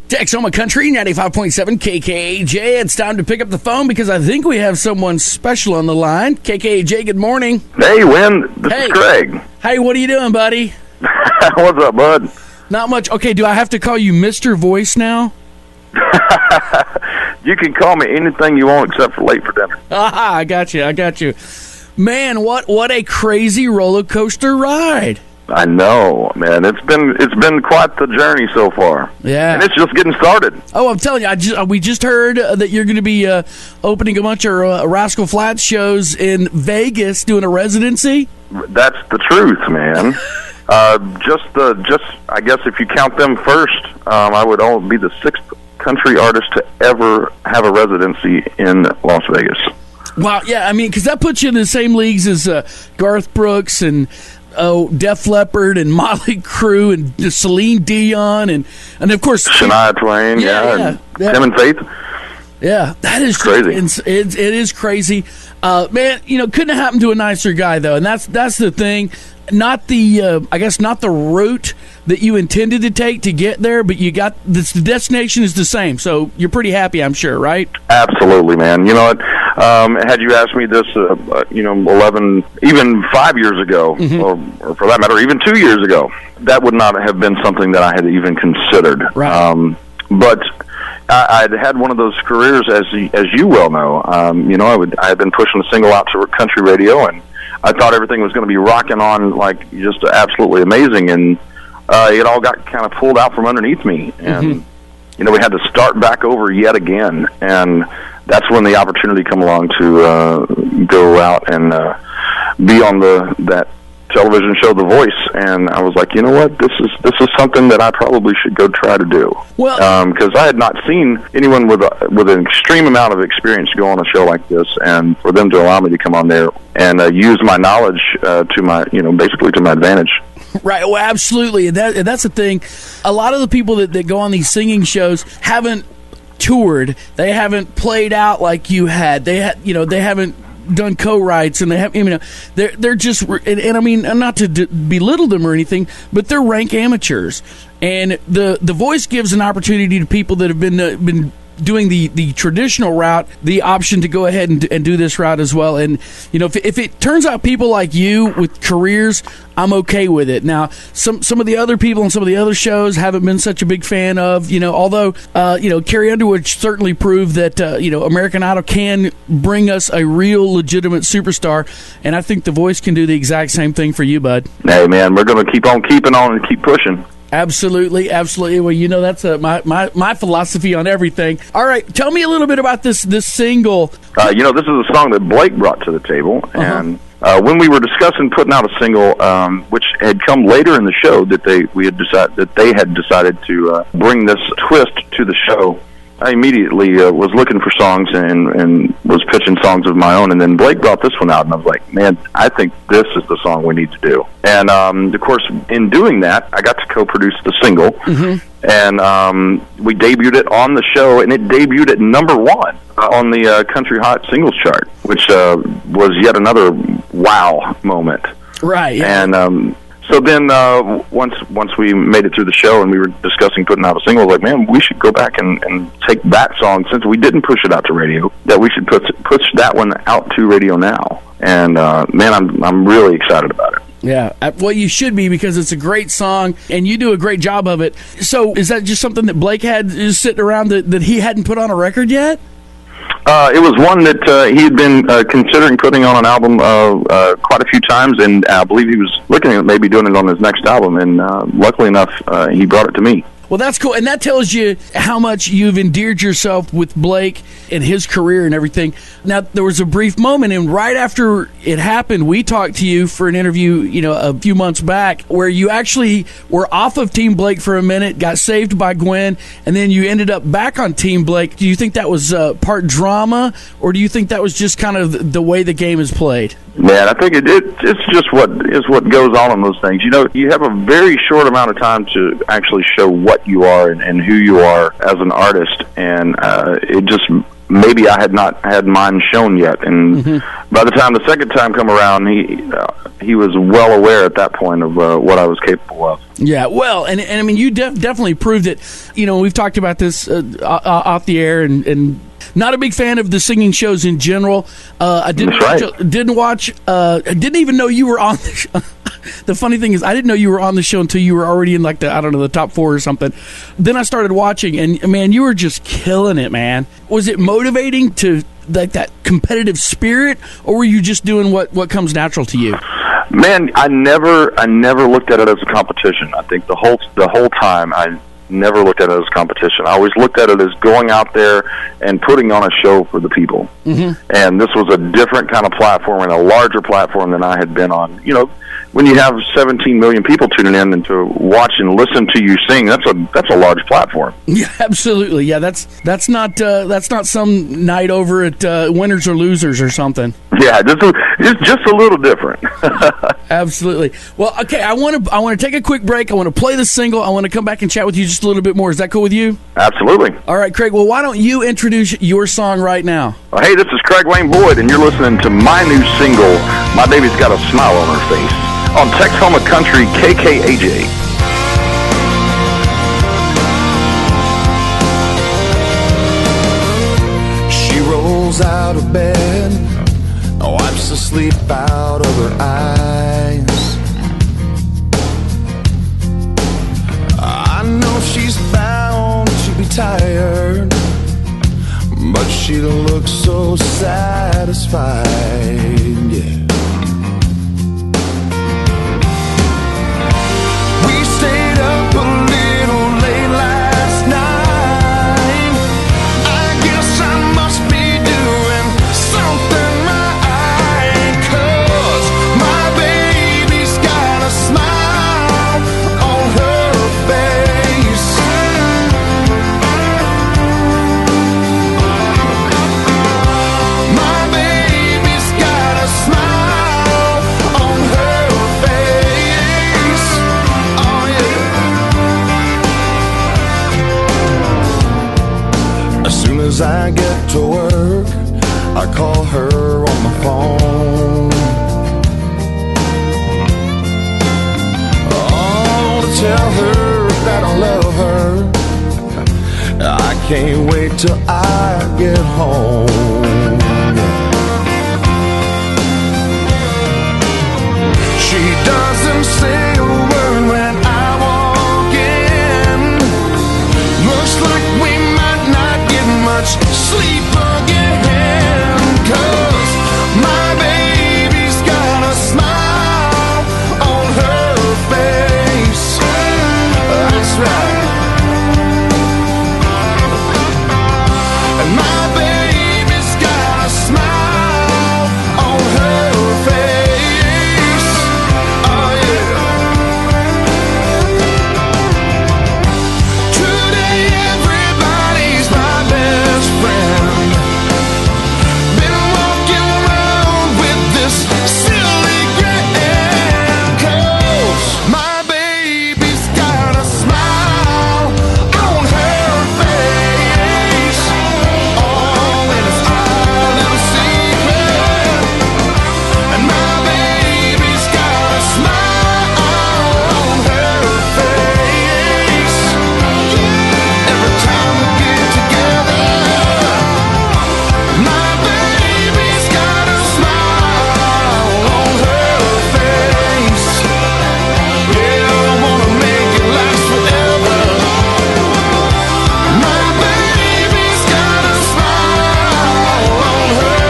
Texoma Country 95.7 KKJ. It's time to pick up the phone because I think we have someone special on the line. KKJ, good morning. Hey, Win. This is Craig. Hey, what are you doing, buddy? What's up, bud? Not much. Okay, do I have to call you Mr. Voice now? You can call me anything you want except for late for dinner. Aha, I got you. Man, what a crazy roller coaster ride. I know, man. It's been quite the journey so far. Yeah, and it's just getting started. Oh, I'm telling you, we just heard that you're going to be opening a bunch of Rascal Flatts shows in Vegas, doing a residency. That's the truth, man. Just I guess if you count them first, I would only be the 6th country artist to ever have a residency in Las Vegas. Wow, yeah, I mean, because that puts you in the same leagues as Garth Brooks and Def Leppard and Motley Crue and Celine Dion and of course Shania Twain, and Tim and Faith. Yeah, that is crazy. It is crazy, man. You know, couldn't have happened to a nicer guy though, and that's the thing. Not the I guess not the route that you intended to take to get there, but you got the destination is the same, so you're pretty happy, I'm sure, right? Absolutely, man. You know what? Had you asked me this, 11, even 5 years ago, or for that matter, even 2 years ago, that would not have been something that I had even considered. Right. But I'd had one of those careers, as you well know. I had been pushing a single out to country radio, and I thought everything was going to be rocking on like just absolutely amazing, and it all got kind of pulled out from underneath me, and we had to start back over yet again, and that's when the opportunity come along to go out and be on that television show, The Voice, and I was like, you know what, this is something that I probably should go try to do. Well, because I had not seen anyone with an extreme amount of experience go on a show like this, and for them to allow me to come on there and use my knowledge to my, basically to my advantage. Right. Well, absolutely. That's the thing. A lot of the people that go on these singing shows haven't toured. They haven't played out like you had. They haven't done co-writes, and they have, they're just, and I mean, not to belittle them or anything, but they're rank amateurs, and the Voice gives an opportunity to people that have been doing the traditional route the option to go ahead and do this route as well. And if it turns out people like you with careers, I'm okay with it. Now some of the other people on some of the other shows haven't been such a big fan of, although Carrie Underwood certainly proved that American Idol can bring us a real legitimate superstar, and I think The Voice can do the exact same thing for you, bud. Hey man, we're going to keep on keeping on and keep pushing. Absolutely. Well, that's my philosophy on everything. All right, tell me a little bit about this single. This is a song that Blake brought to the table, and when we were discussing putting out a single, which had come later in the show, that they had decided to bring this twist to the show. I immediately was looking for songs and was pitching songs of my own, and then Blake brought this one out, and I was like, man, I think this is the song we need to do. And, of course, in doing that, I got to co-produce the single, and we debuted it on the show, and it debuted at number 1 on the Country Hot Singles chart, which was yet another wow moment. Right. Yeah. And so then once we made it through the show and we were discussing putting out a single, I was like, man, we should go back and take that song, since we didn't push it out to radio, that we should push that one out to radio now. And, man, I'm really excited about it. Yeah, well, you should be, because it's a great song, and you do a great job of it. So is that just something that Blake had just sitting around that he hadn't put on a record yet? It was one that he had been considering putting on an album quite a few times, and I believe he was looking at maybe doing it on his next album, and luckily enough, he brought it to me. Well, that's cool, and that tells you how much you've endeared yourself with Blake and his career and everything. Now, there was a brief moment, and right after it happened, we talked to you for an interview, a few months back, where you actually were off of Team Blake for a minute, got saved by Gwen, and then you ended up back on Team Blake. Do you think that was part drama, or do you think that was just kind of the way the game is played? Man, I think it's just what goes on in those things. You have a very short amount of time to actually show what you are and who you are as an artist, and it just maybe I had not had mine shown yet. And by the time the second time come around, he was well aware at that point of what I was capable of. Yeah, well, and I mean, you definitely proved it. You know, we've talked about this off the air, and not a big fan of the singing shows in general. I didn't watch. I didn't even know you were on the show. The funny thing is, I didn't know you were on the show until you were already in like the top 4 or something. Then I started watching, and man, you were just killing it, man. Was it motivating to like that competitive spirit, or were you just doing what comes natural to you? Man, I never looked at it as a competition. I think the whole time I never looked at it as competition. I always looked at it as going out there and putting on a show for the people. And this was a different kind of platform and a larger platform than I had been on. You know, when you have 17 million people tuning in and to watch and listen to you sing, that's a large platform. Yeah, absolutely. Yeah, that's not some night over at Winners or Losers or something. Yeah, just a little different. Absolutely. Well, okay, I want to take a quick break. I want to play the single. I want to come back and chat with you just a little bit more. Is that cool with you? Absolutely. All right, Craig. Well, why don't you introduce your song right now? Well, hey, this is Craig Wayne Boyd, and you're listening to my new single, My Baby's Got a Smile on Her Face, on Texoma Country KKAJ. She rolls out of bed, wipes the sleep out of her eyes. I know she's bound to be tired, but she looks so satisfied, yeah. We stayed up a little late last night. I guess I must be doing something right, 'cause my baby's got a smile on her face. My baby's got a smile on her face. Oh yeah. As soon as I get to work, I call her on the phone. Oh, to tell her that I love her. I can't wait till I get home. She doesn't say a word when I walk in. Looks like we might not get much sleep again, 'cause my baby's got a smile on her face. That's right. And my baby's got a smile on her face. Oh yeah. Today everybody's my best friend. Been walking around with this silly grin, 'cause my baby's got a smile on her face. Oh, and it's our little secret. And my baby's got a smile on her face. Every time we get together, my baby's got a smile on her face. Yeah, I wanna make it last forever. My baby's got a smile on her.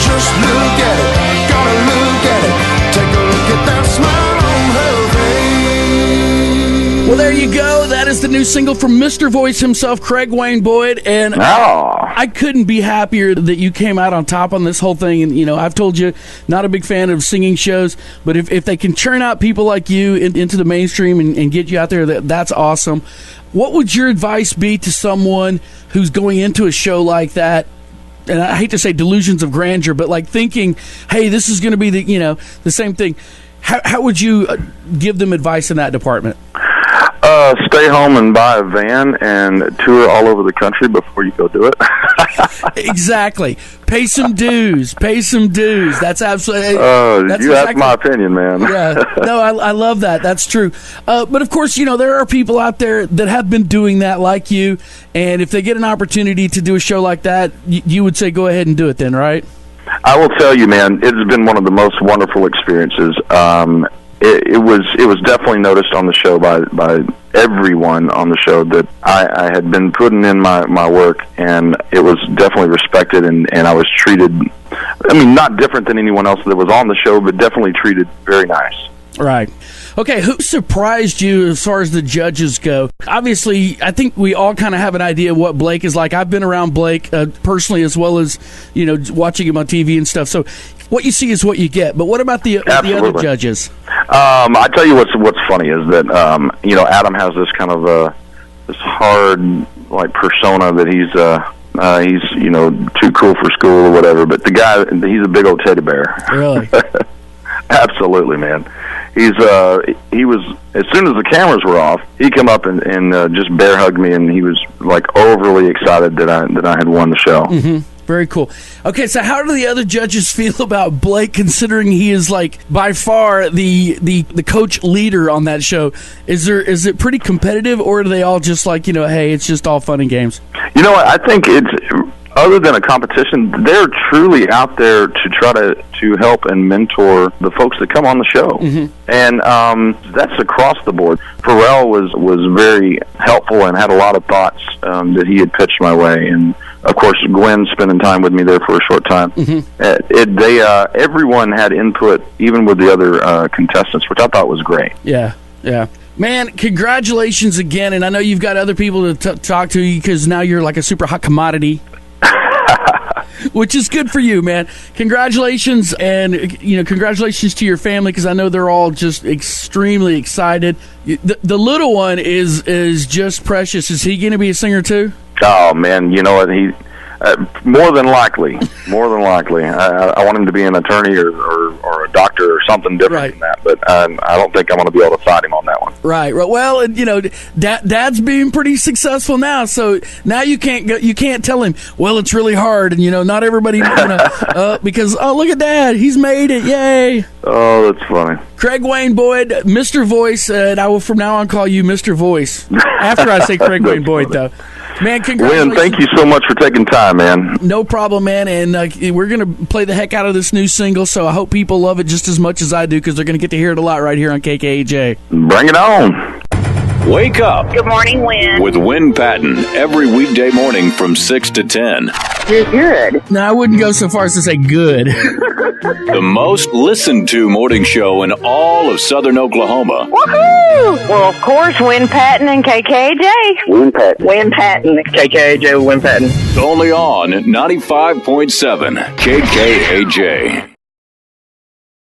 Just look at it, gotta look at it. Take a look at that smile on her face. Well, there you go. That is the new single from Mr. Voice himself, Craig Wayne Boyd, and I couldn't be happier that you came out on top on this whole thing. And, you know, I've told you, not a big fan of singing shows, but if they can churn out people like you into the mainstream and get you out there, that's awesome. What would your advice be to someone who's going into a show like that? And I hate to say delusions of grandeur, but like thinking, hey, this is going to be the same thing. How would you give them advice in that department? Stay home and buy a van and tour all over the country before you go do it. Exactly. Pay some dues. That's absolutely. You asked my opinion, man. Yeah. No, I love that. That's true. But of course, there are people out there that have been doing that like you. And if they get an opportunity to do a show like that, you would say go ahead and do it then, right? I will tell you, man, it's been one of the most wonderful experiences. It was definitely noticed on the show by everyone on the show that I had been putting in my work, and it was definitely respected, and I was treated, not different than anyone else that was on the show, but definitely treated very nice. Right. Okay, who surprised you as far as the judges go? Obviously, I think we all kind of have an idea of what Blake is like. I've been around Blake personally, as well as watching him on TV and stuff. So what you see is what you get. But what about the other judges? I tell you what's funny is that Adam has this kind of this hard persona that he's too cool for school or whatever. But the guy, he's a big old teddy bear. Really? Absolutely, man. He was, as soon as the cameras were off, he come up and just bear hugged me, and he was overly excited that I had won the show. Mm-hmm. Very cool. Okay, so how do the other judges feel about Blake, considering he is by far the coach leader on that show? Is it pretty competitive, or are they all just hey, it's just all fun and games? I think it's, other than a competition, they're truly out there to try to help and mentor the folks that come on the show. Mm-hmm. And that's across the board. Pharrell was very helpful and had a lot of thoughts that he had pitched my way. And, of course, Gwen spending time with me there for a short time. Mm-hmm. Everyone had input, even with the other contestants, which I thought was great. Yeah, yeah. Man, congratulations again. And I know you've got other people to talk to because now you're like a super hot commodity. Which is good for you, man. Congratulations, and congratulations to your family, because I know they're all just extremely excited. The little one is just precious. Is he going to be a singer too? Oh man, you know what? He more than likely. I want him to be an attorney or a doctor or something different than that. But I don't think I'm going to be able to fight him on that one. Right. Well, Dad's being pretty successful now, so now you can't tell him. Well, it's really hard, and not everybody because look at Dad, he's made it, yay! Oh, that's funny. Craig Wayne Boyd, Mr. Voice, and I will from now on call you Mr. Voice after I say Craig Wayne Boyd, though. Man, congratulations. Wynn, thank you so much for taking time, man. No problem, man. And we're going to play the heck out of this new single, so I hope people love it just as much as I do, because they're going to get to hear it a lot right here on KKAJ. Bring it on. Wake up. Good morning, Wynn. With Wynn Patton every weekday morning from 6 to 10. You're good. No, I wouldn't go so far as to say good. The most listened to morning show in all of southern Oklahoma. Woohoo! Well, of course, Wynn Patton and KKAJ. Wynn Patton. Wynn Patton. KKAJ with Wynn Patton. Only on 95.7 KKAJ.